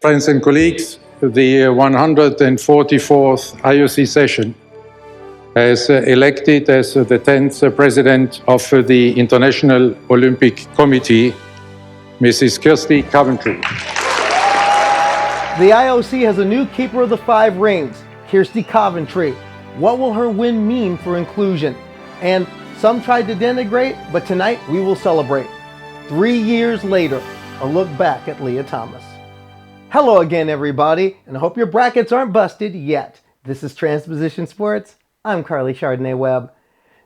Friends and colleagues, the 144th IOC session has elected as the 10th President of the International Olympic Committee, Mrs. Coventry. The IOC has a new keeper of the 5 rings, Coventry. What will her win mean for inclusion? And some tried to denigrate, but tonight we will celebrate. 3 years later, a look back at Leah Thomas. Hello again, everybody, and I hope your brackets aren't busted yet. This is Transposition Sports. I'm Carly Chardonnay-Webb.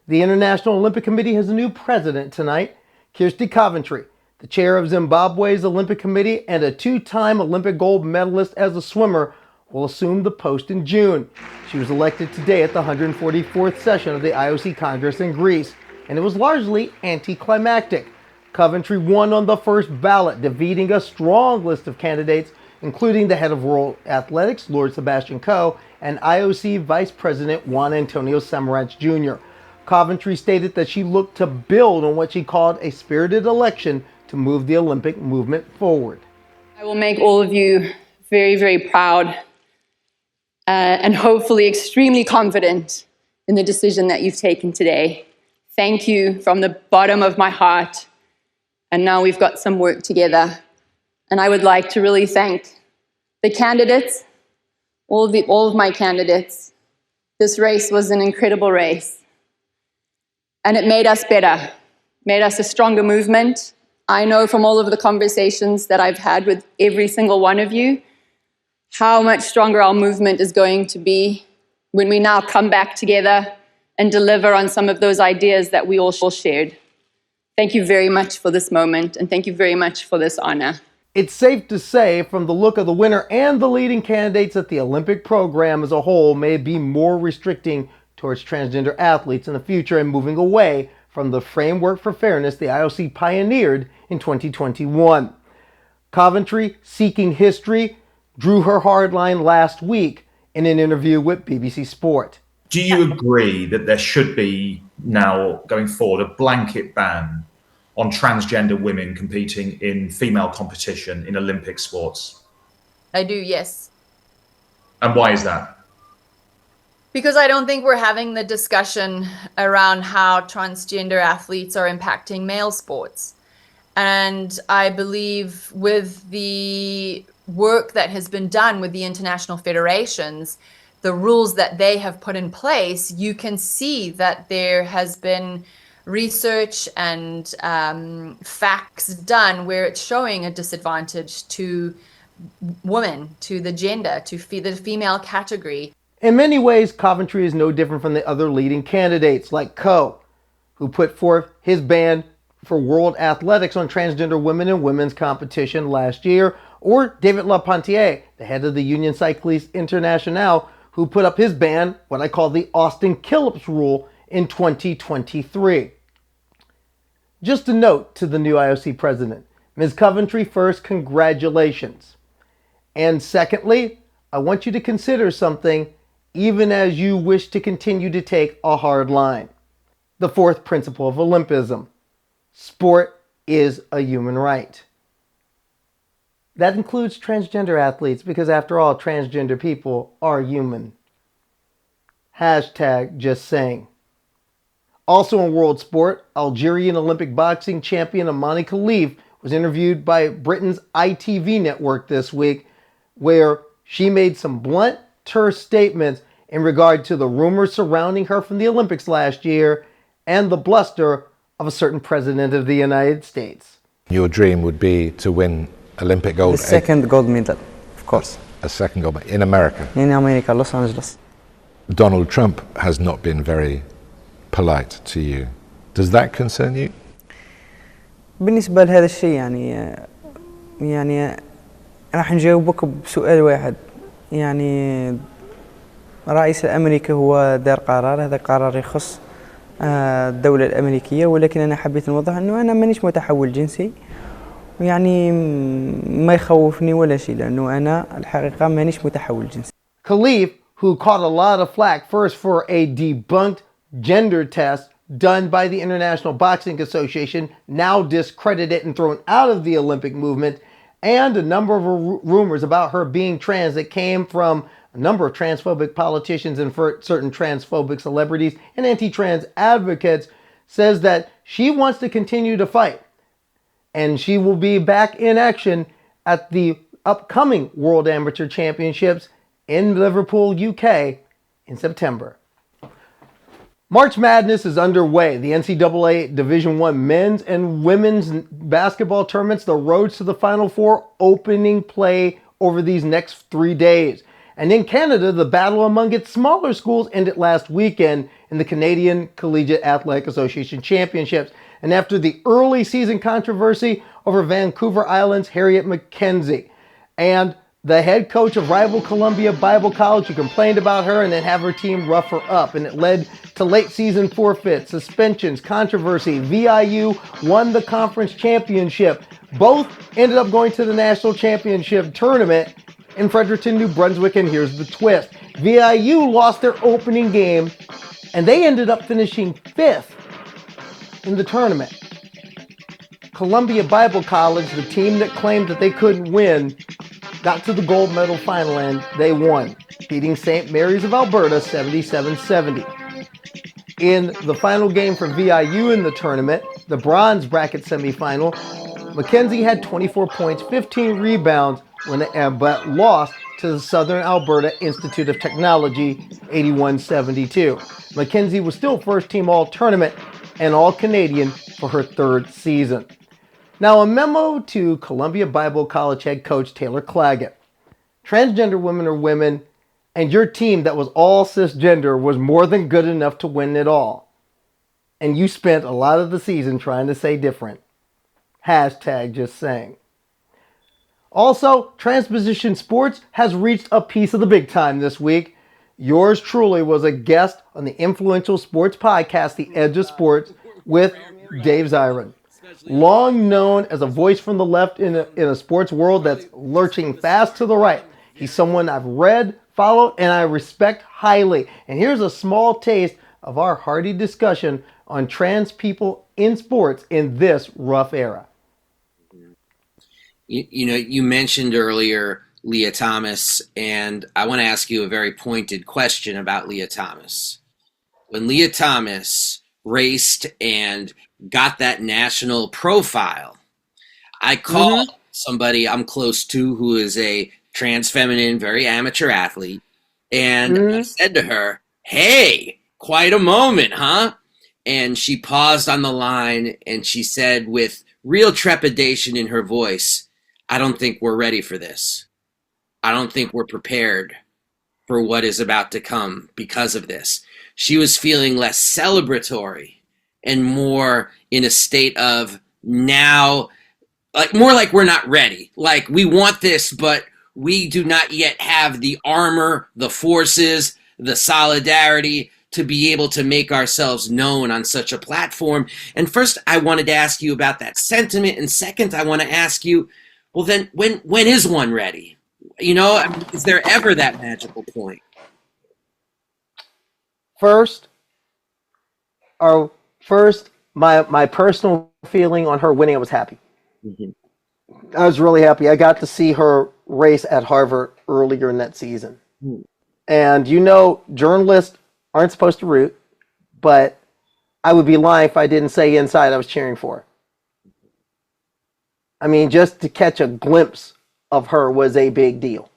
The International Olympic Committee has a new president tonight, Coventry, the chair of Zimbabwe's Olympic Committee and a 2-time Olympic gold medalist as a swimmer, will assume the post in June. She was elected today at the 144th session of the IOC Congress in Greece, and it was largely anticlimactic. Coventry won on the first ballot, defeating a strong list of candidates, including the head of World Athletics, Lord Sebastian Coe, and IOC Vice President Juan Antonio Samaranch Jr. Coventry stated that she looked to build on what she called a spirited election to move the Olympic movement forward. I will make all of you very, very proud and hopefully extremely confident in the decision that you've taken today. Thank you from the bottom of my heart. And now we've got some work together. And I would like to really thank the candidates, all of my candidates. This race was an incredible race. And it made us better, made us a stronger movement. I know from all of the conversations that I've had with every single one of you, how much stronger our movement is going to be when we now come back together and deliver on some of those ideas that we all shared. Thank you very much for this moment, and thank you very much for this honor. It's safe to say, from the look of the winner and the leading candidates, that the Olympic program as a whole may be more restricting towards transgender athletes in the future and moving away from the framework for fairness the IOC pioneered in 2021. Coventry, seeking history, drew her hard line last week in an interview with BBC Sport. Do you agree that there should be now, going forward, a blanket ban on transgender women competing in female competition in Olympic sports? I do, yes. And why is that? Because I don't think we're having the discussion around how transgender athletes are impacting male sports. And I believe with the work that has been done with the international federations, the rules that they have put in place, you can see that there has been research and facts done where it's showing a disadvantage to women, to the gender, to the female category. In many ways, Coventry is no different from the other leading candidates like Coe, who put forth his ban for World Athletics on transgender women in women's competition last year, or David Lapontier, the head of the Union Cycliste Internationale, who put up his ban, what I call the Austin Killips rule, in 2023. Just a note to the new IOC president. Ms. Coventry, first, congratulations. And secondly, I want you to consider something even as you wish to continue to take a hard line. The 4th principle of Olympism. Sport is a human right. That includes transgender athletes because, after all, transgender people are human. Hashtag just saying. Also in world sport, Algerian Olympic boxing champion Amani Khalif was interviewed by Britain's ITV network this week, where she made some blunt, terse statements in regard to the rumors surrounding her from the Olympics last year and the bluster of a certain president of the United States. Your dream would be to win Olympic gold. The second gold medal, of course. A second gold medal in America. In America, Los Angeles. Donald Trump has not been very polite to you. Does that concern you? بالنسبة لهذا الشيء يعني راح نجاوبك بسؤال واحد. يعني الرئيس الأمريكي هو دار قرار، هذا قرار يخص الدولة الأمريكية، ولكن أنا حبيت نوضح أنه أنا مانيش متحول جنسي، يعني ما يخوفني ولا شيء، لأنه أنا الحقيقة مانيش متحول جنسي. Khalif, who caught a lot of flack first for a debunked gender test done by the International Boxing Association, now discredited and thrown out of the Olympic movement, and a number of rumors about her being trans that came from a number of transphobic politicians and certain transphobic celebrities and anti-trans advocates, says that she wants to continue to fight. And she will be back in action at the upcoming World Amateur Championships in Liverpool, UK in September. March Madness is underway. The NCAA Division I men's and women's basketball tournaments, the roads to the Final Four, opening play over these next 3 days. And in Canada, the battle among its smaller schools ended last weekend in the Canadian Collegiate Athletic Association Championships. And after the early season controversy over Vancouver Island's Harriet McKenzie and the head coach of rival Columbia Bible College, who complained about her and then have her team rough her up. And it led to late season forfeits, suspensions, controversy. VIU won the conference championship. Both ended up going to the national championship tournament in Fredericton, New Brunswick. And here's the twist. VIU lost their opening game and they ended up finishing 5th in the tournament. Columbia Bible College, the team that claimed that they couldn't win, got to the gold medal final and they won, beating St. Mary's of Alberta 77-70. In the final game for VIU in the tournament, the bronze bracket semifinal, McKenzie had 24 points, 15 rebounds, but lost to the Southern Alberta Institute of Technology 81-72. McKenzie was still first team all-tournament and all-Canadian for her 3rd season. Now, a memo to Columbia Bible College head coach Taylor Claggett. Transgender women are women, and your team that was all cisgender was more than good enough to win it all. And you spent a lot of the season trying to say different. Hashtag just saying. Also, Transposition Sports has reached a piece of the big time this week. Yours truly was a guest on the influential sports podcast, The Edge of Sports, with Dave Zirin. Long known as a voice from the left in a sports world that's lurching fast to the right. He's someone I've read, followed, and I respect highly. And here's a small taste of our hearty discussion on trans people in sports in this rough era. You know, you mentioned earlier Leah Thomas, and I want to ask you a very pointed question about Leah Thomas. When Leah Thomas raced and got that national profile, I called somebody I'm close to who is a trans feminine, very amateur athlete, and I said to her, "Hey, quite a moment, huh?" And she paused on the line and she said with real trepidation in her voice, "I don't think we're ready for this. I don't think we're prepared for what is about to come because of this." She was feeling less celebratory and more in a state of now, like more like we're not ready. Like we want this, but we do not yet have the armor, the forces, the solidarity to be able to make ourselves known on such a platform. And first, I wanted to ask you about that sentiment. And second, I want to ask you, well, then when is one ready? You know, I mean, is there ever that magical point? First, my personal feeling on her winning, I was happy. I was really happy. I got to see her race at Harvard earlier in that season. And you know, journalists aren't supposed to root, but I would be lying if I didn't say inside I was cheering for her. I mean, just to catch a glimpse of her was a big deal.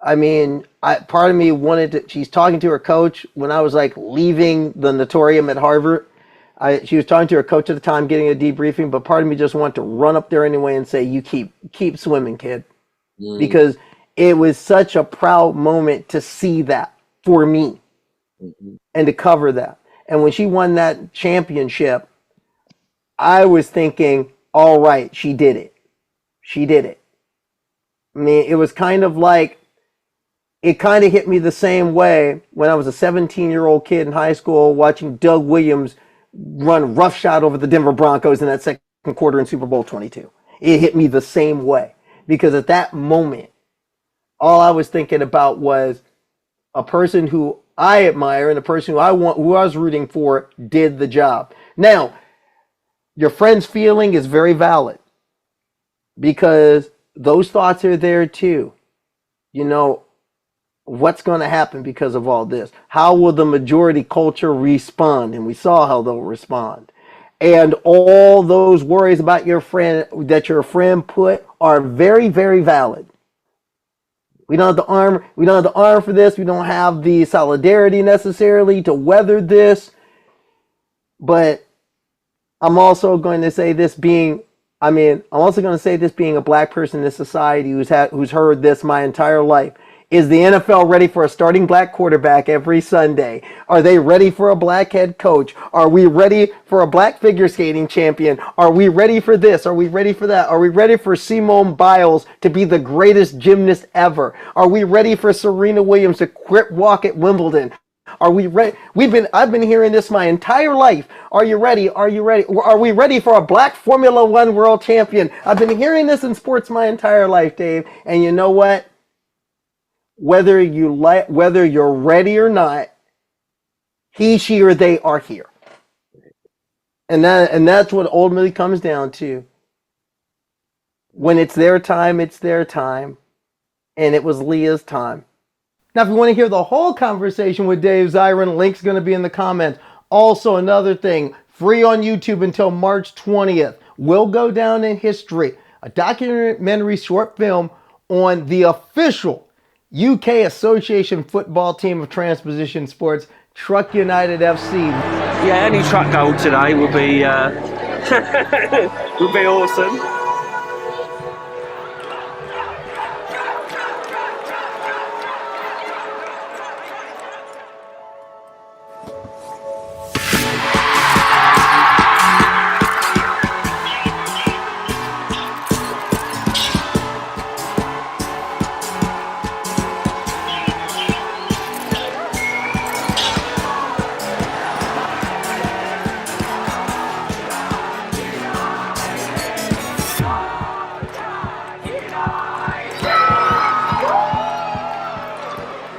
I mean, part of me wanted to, she's talking to her coach when I was like leaving the Natorium at Harvard. She was talking to her coach at the time, getting a debriefing, but part of me just wanted to run up there anyway and say, "You keep swimming, kid." Because it was such a proud moment to see that for me and to cover that. And when she won that championship, I was thinking, all right, she did it. She did it. I mean, it was kind of like, it kind of hit me the same way when I was a 17-year-old kid in high school watching Doug Williams run roughshod over the Denver Broncos in that second quarter in Super Bowl 22. It hit me the same way because at that moment, all I was thinking about was a person who I admire and a person who I was rooting for did the job. Now, your friend's feeling is very valid because those thoughts are there too. You know, what's going to happen because of all this? How will the majority culture respond? And we saw how they'll respond. And all those worries about your friend that your friend put are very, very valid. We don't have the arm. We don't have the arm for this. We don't have the solidarity necessarily to weather this. But I'm also going to say this being, I'm also going to say this being a black person in this society who's heard this my entire life. Is the NFL ready for a starting black quarterback every Sunday? Are they ready for a black head coach? Are we ready for a black figure skating champion? Are we ready for this? Are we ready for that? Are we ready for Simone Biles to be the greatest gymnast ever? Are we ready for Serena Williams to quit walk at Wimbledon? Are we ready? I've been hearing this my entire life. Are you ready? Are you ready? Are we ready for a black Formula One world champion? I've been hearing this in sports my entire life, Dave. And you know what? Whether you're ready or not, he, she, or they are here. And that's what ultimately comes down to. When it's their time, it's their time. And it was Leah's time. Now, if you want to hear the whole conversation with Dave Zirin, link's going to be in the comments. Also, another thing, free on YouTube until March 20th. Will go down in history. A documentary short film on the official UK Association football team of Transposition Sports, Truck United FC. Yeah, any truck goal today would be would be awesome.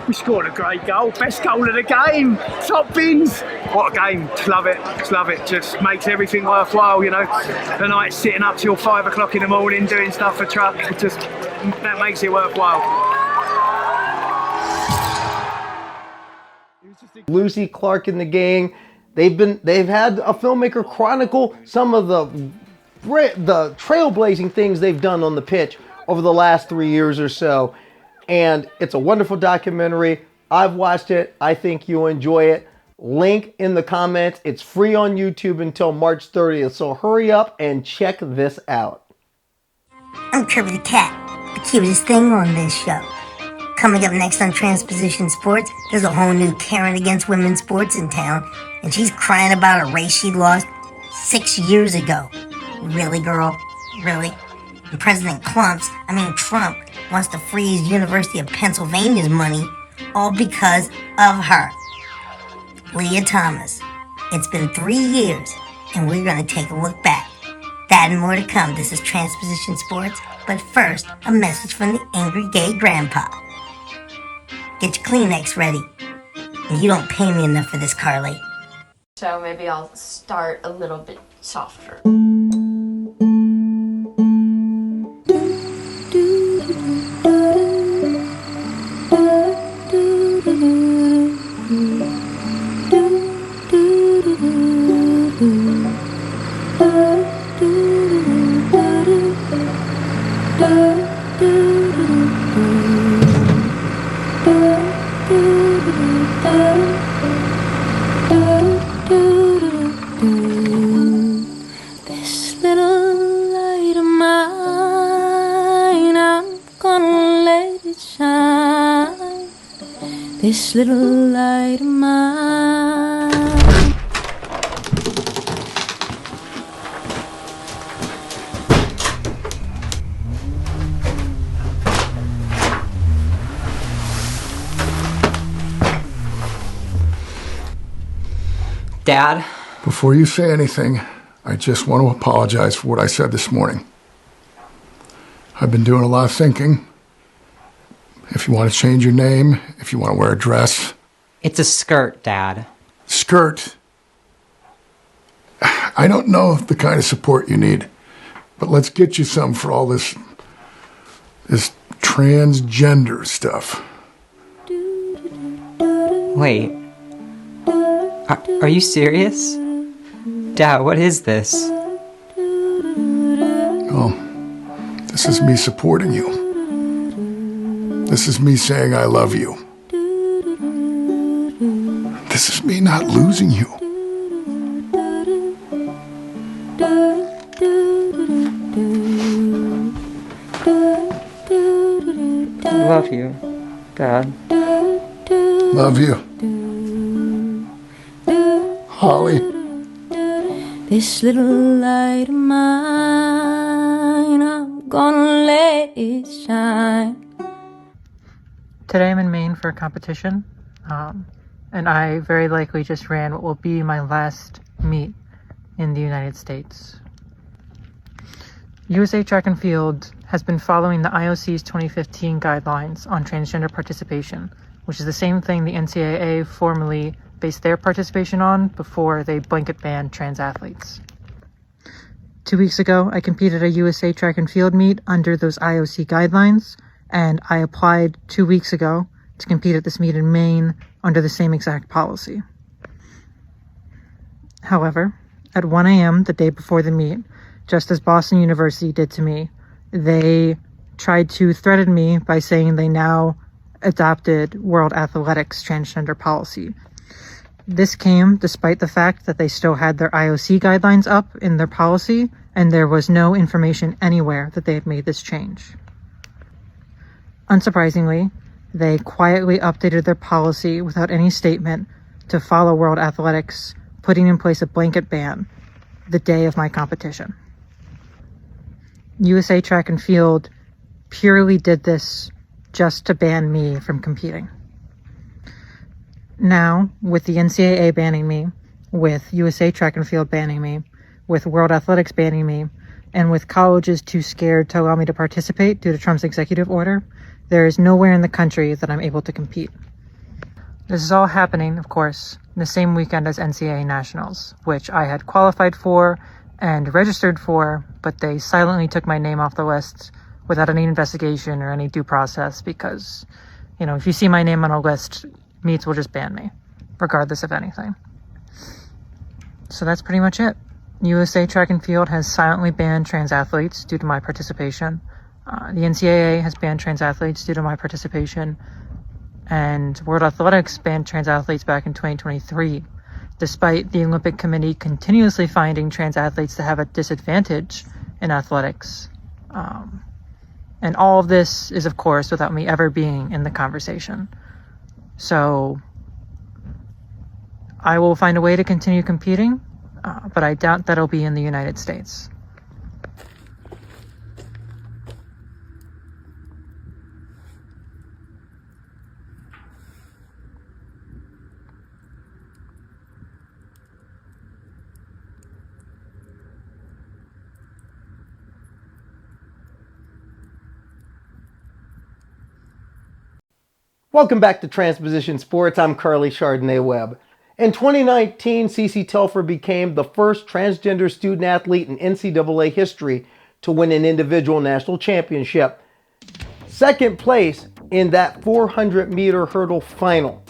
We scored a great goal, best goal of the game, top bins. What a game, just love it, just makes everything worthwhile, you know. The night sitting up till 5 o'clock in the morning doing stuff for truck, that makes it worthwhile. Lucy Clark and the gang, they've had a filmmaker chronicle some of the trailblazing things they've done on the pitch over the last 3 years or so. And it's a wonderful documentary. I've watched it. I think you'll enjoy it. Link in the comments. It's free on YouTube until March 30th. So hurry up and check this out. I'm Kirby the Cat, the cutest thing on this show. Coming up next on Transposition Sports, there's a whole new Karen against women's sports in town. And she's crying about a race she lost 6 years ago. Really, girl? Really? And President Trump wants to freeze University of Pennsylvania's money, all because of her. Leah Thomas. It's been 3 years, and we're going to take a look back. That and more to come. This is Transposition Sports, but first, a message from the angry gay grandpa. Get your Kleenex ready. And you don't pay me enough for this, Carly. So maybe I'll start a little bit softer. This little light of mine, I'm gonna let it shine. This little light of mine. Dad? Before you say anything, I just want to apologize for what I said this morning. I've been doing a lot of thinking. If you want to change your name, if you want to wear a dress. It's a skirt, Dad. Skirt? I don't know the kind of support you need, but let's get you some for all this This transgender stuff. Wait. Are you serious? Dad, what is this? Oh, this is me supporting you. This is me saying I love you. This is me not losing you. Love you, Dad. Love you. Holly. This little light of mine, I'm gonna let it shine. Today I'm in Maine for a competition, and I very likely just ran what will be my last meet in the United States. USA Track and Field has been following the IOC's 2015 guidelines on transgender participation, which is the same thing the NCAA formerly based their participation on before they blanket banned trans athletes. 2 weeks ago, I competed at a USA Track and Field meet under those IOC guidelines, and I applied 2 weeks ago to compete at this meet in Maine under the same exact policy. However, at 1 a.m. the day before the meet, just as Boston University did to me, they tried to threaten me by saying they now adopted World Athletics transgender policy. This came despite the fact that they still had their IOC guidelines up in their policy, and there was no information anywhere that they had made this change. Unsurprisingly, they quietly updated their policy without any statement to follow World Athletics, putting in place a blanket ban the day of my competition. USA Track and Field purely did this just to ban me from competing. Now, with the NCAA banning me, with USA Track and Field banning me, with World Athletics banning me, and with colleges too scared to allow me to participate due to Trump's executive order, there is nowhere in the country that I'm able to compete. This is all happening, of course, the same weekend as NCAA Nationals, which I had qualified for and registered for, but they silently took my name off the list without any investigation or any due process because, if you see my name on a list, meets will just ban me, regardless of anything. So that's pretty much it. USA Track and Field has silently banned trans athletes due to my participation. The NCAA has banned trans athletes due to my participation. And World Athletics banned trans athletes back in 2023, despite the Olympic Committee continuously finding trans athletes to have a disadvantage in athletics. And all of this is, of course, without me ever being in the conversation. So I will find a way to continue competing, but I doubt that it'll be in the United States. Welcome back to Transposition Sports. I'm Carly Chardonnay-Webb. In 2019, Cece Telfer became the first transgender student athlete in NCAA history to win an individual national championship. Second place in that 400-meter hurdle final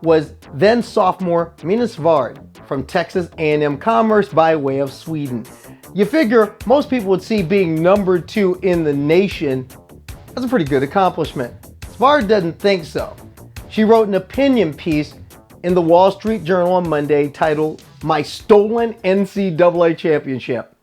was then sophomore Mina Svard from Texas A&M Commerce by way of Sweden. You figure most people would see being number 2 in the nation as a pretty good accomplishment. Svard doesn't think so. She wrote an opinion piece in the Wall Street Journal on Monday titled, "My Stolen NCAA Championship."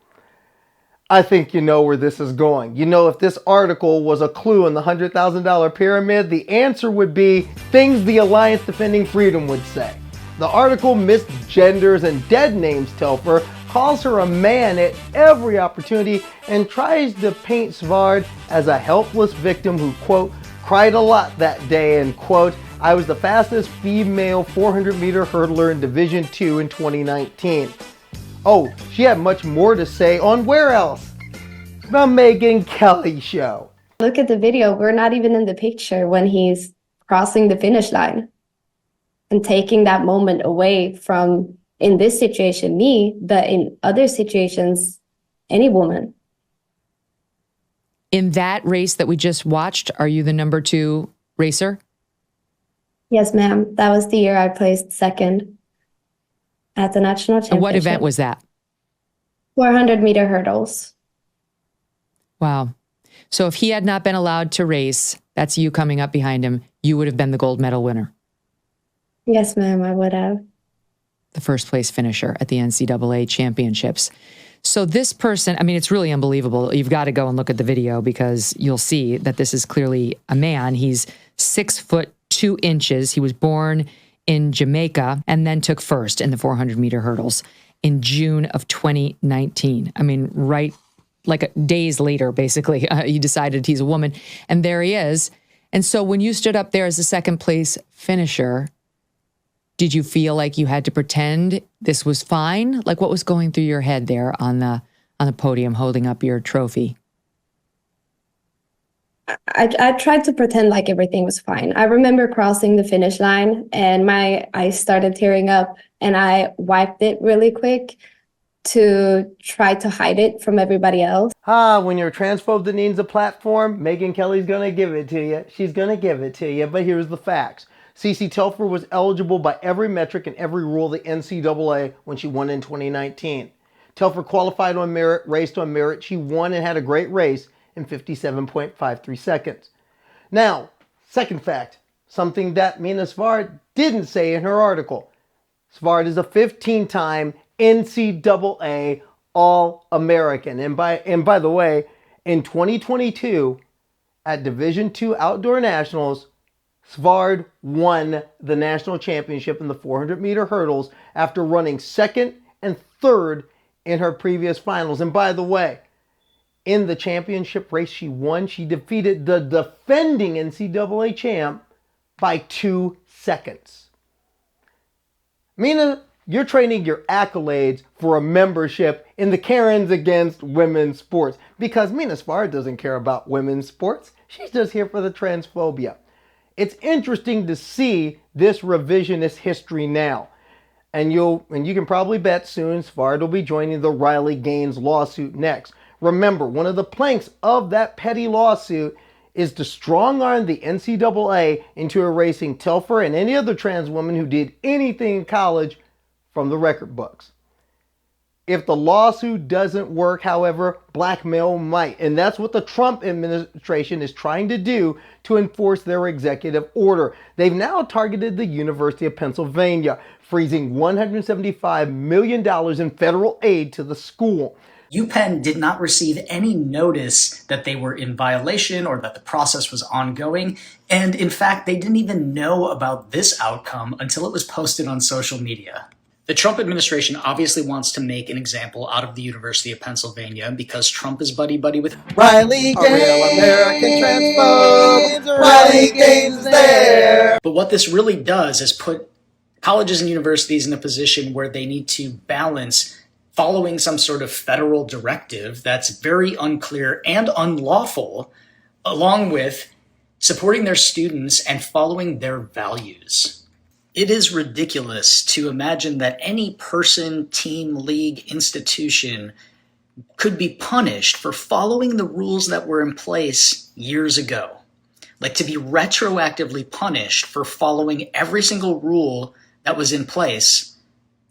I think you know where this is going. If this article was a clue in the $100,000 pyramid, the answer would be things the Alliance Defending Freedom would say. The article misgenders and dead names Telfer, calls her a man at every opportunity, and tries to paint Svard as a helpless victim who, quote, cried a lot that day, and quote, I was the fastest female 400-meter hurdler in Division II in 2019. Oh, she had much more to say on where else? The Megyn Kelly Show. Look at the video. We're not even in the picture when he's crossing the finish line and taking that moment away from, in this situation, me, but in other situations, any woman. In that race that we just watched, are you the number 2 racer? Yes, ma'am. That was the year I placed second at the national championship. And what event was that? 400-meter hurdles. Wow. So if he had not been allowed to race, that's you coming up behind him, you would have been the gold medal winner. Yes, ma'am, I would have. The first place finisher at the NCAA championships. So this person, I mean, it's really unbelievable. You've got to go and look at the video because you'll see that this is clearly a man. He's 6 foot 2 inches. He was born in Jamaica and then took first in the 400-meter hurdles in June of 2019. I mean, right like days later, basically, he decided he's a woman. And there he is. And so when you stood up there as a second place finisher, did you feel like you had to pretend this was fine? Like what was going through your head there on the podium holding up your trophy? I tried to pretend like everything was fine. I remember crossing the finish line and my eyes started tearing up and I wiped it really quick to try to hide it from everybody else. When you're a transphobe that needs a platform, Megyn Kelly's going to give it to you. She's going to give it to you, but here's the facts. Cece Telfer was eligible by every metric and every rule of the NCAA when she won in 2019. Telfer qualified on merit, raced on merit. She won and had a great race in 57.53 seconds. Now, second fact, something that Mina Svard didn't say in her article. Svard is a 15-time NCAA All-American. And by the way, in 2022, at Division II Outdoor Nationals, Svard won the national championship in the 400-meter hurdles after running second and third in her previous finals. And by the way, in the championship race she won, she defeated the defending NCAA champ by 2 seconds. Mina, you're trading your accolades for a membership in the Karens Against Women's Sports because Mina Svard doesn't care about women's sports. She's just here for the transphobia. It's interesting to see this revisionist history now. And you can probably bet soon Svard will be joining the Riley Gaines lawsuit next. Remember, one of the planks of that petty lawsuit is to strong-arm the NCAA into erasing Telfer and any other trans woman who did anything in college from the record books. If the lawsuit doesn't work, however, blackmail might. And that's what the Trump administration is trying to do to enforce their executive order. They've now targeted the University of Pennsylvania, freezing $175 million in federal aid to the school. UPenn did not receive any notice that they were in violation or that the process was ongoing. And in fact, they didn't even know about this outcome until it was posted on social media. The Trump administration obviously wants to make an example out of the University of Pennsylvania because Trump is buddy-buddy with Riley Gaines, real American transphobe. Riley Gaines is there. But what this really does is put colleges and universities in a position where they need to balance following some sort of federal directive that's very unclear and unlawful, along with supporting their students and following their values. It is ridiculous to imagine that any person, team, league, institution could be punished for following the rules that were in place years ago. Like to be retroactively punished for following every single rule that was in place.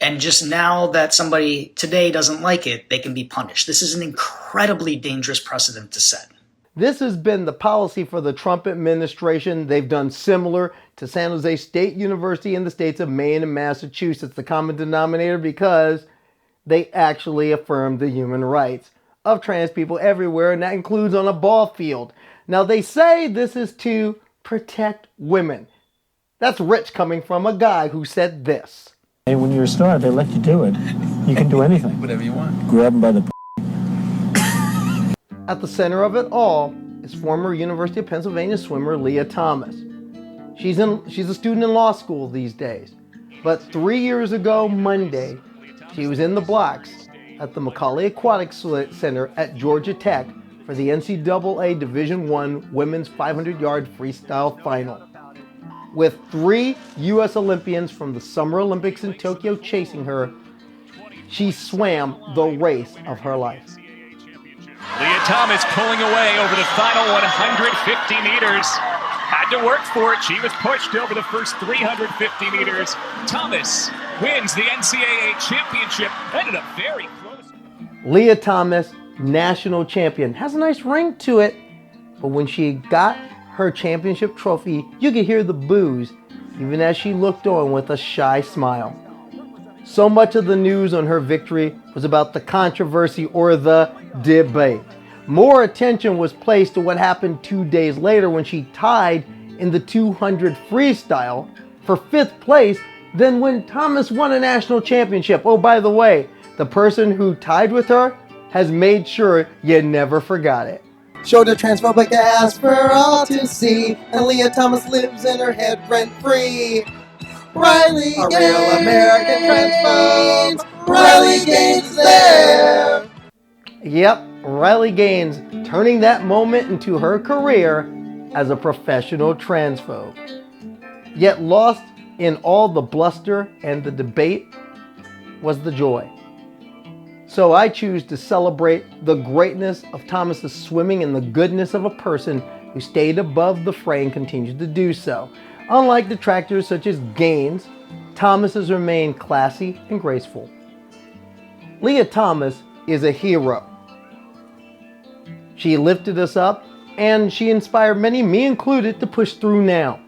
And just now that somebody today doesn't like it, they can be punished. This is an incredibly dangerous precedent to set. This has been the policy for the Trump administration. They've done similar to San Jose State University in the states of Maine and Massachusetts. The common denominator because they actually affirmed the human rights of trans people everywhere, and that includes on a ball field. Now they say this is to protect women. That's rich coming from a guy who said this. Hey, when you're a star, they let you do it. You can do anything. Whatever you want. Grab them by the... At the center of it all is former University of Pennsylvania swimmer Leah Thomas. She's a student in law school these days. But 3 years ago, Monday, she was in the blocks at the Macaulay Aquatic Center at Georgia Tech for the NCAA Division I Women's 500-yard freestyle final. With 3 U.S. Olympians from the Summer Olympics in Tokyo chasing her, she swam the race of her life. Leah Thomas pulling away over the final 150 meters. Had to work for it. She was pushed over the first 350 meters. Thomas wins the NCAA championship. Ended up very close. Leah Thomas, national champion. Has a nice ring to it, but when she got her championship trophy, you could hear the boos, even as she looked on with a shy smile. So much of the news on her victory was about the controversy or the debate. More attention was placed to what happened 2 days later when she tied in the 200 freestyle for 5th place than when Thomas won a national championship. Oh, by the way, the person who tied with her has made sure you never forgot it. Showed a transphobic ass for all to see, and Leah Thomas lives in her head rent-free. Riley Gaines, a real American transphobe. Riley Gaines is there. Yep, Riley Gaines turning that moment into her career as a professional transphobe. Yet lost in all the bluster and the debate was the joy. So I choose to celebrate the greatness of Thomas's swimming and the goodness of a person who stayed above the fray and continues to do so. Unlike detractors such as Gaines, Thomas has remained classy and graceful. Leah Thomas is a hero. She lifted us up and she inspired many, me included, to push through now.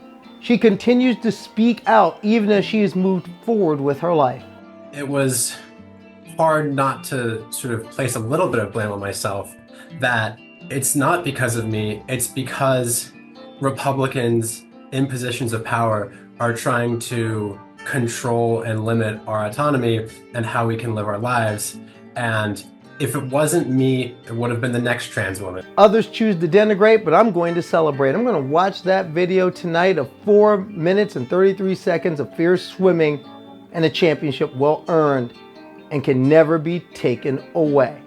She continues to speak out even as she has moved forward with her life. It was hard not to sort of place a little bit of blame on myself that it's not because of me, it's because Republicans in positions of power are trying to control and limit our autonomy and how we can live our lives. And if it wasn't me, it would have been the next trans woman. Others choose to denigrate, but I'm going to celebrate. I'm going to watch that video tonight of 4 minutes and 33 seconds of fierce swimming and a championship well earned and can never be taken away.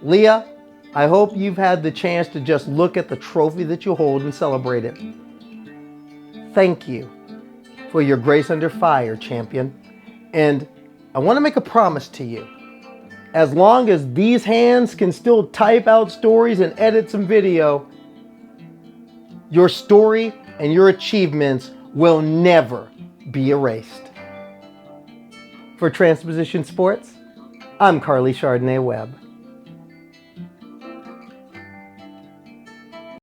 Leah, I hope you've had the chance to just look at the trophy that you hold and celebrate it. Thank you for your grace under fire, champion. And I want to make a promise to you. As long as these hands can still type out stories and edit some video, your story and your achievements will never be erased. For Transposition Sports, I'm Carly Chardonnay Webb.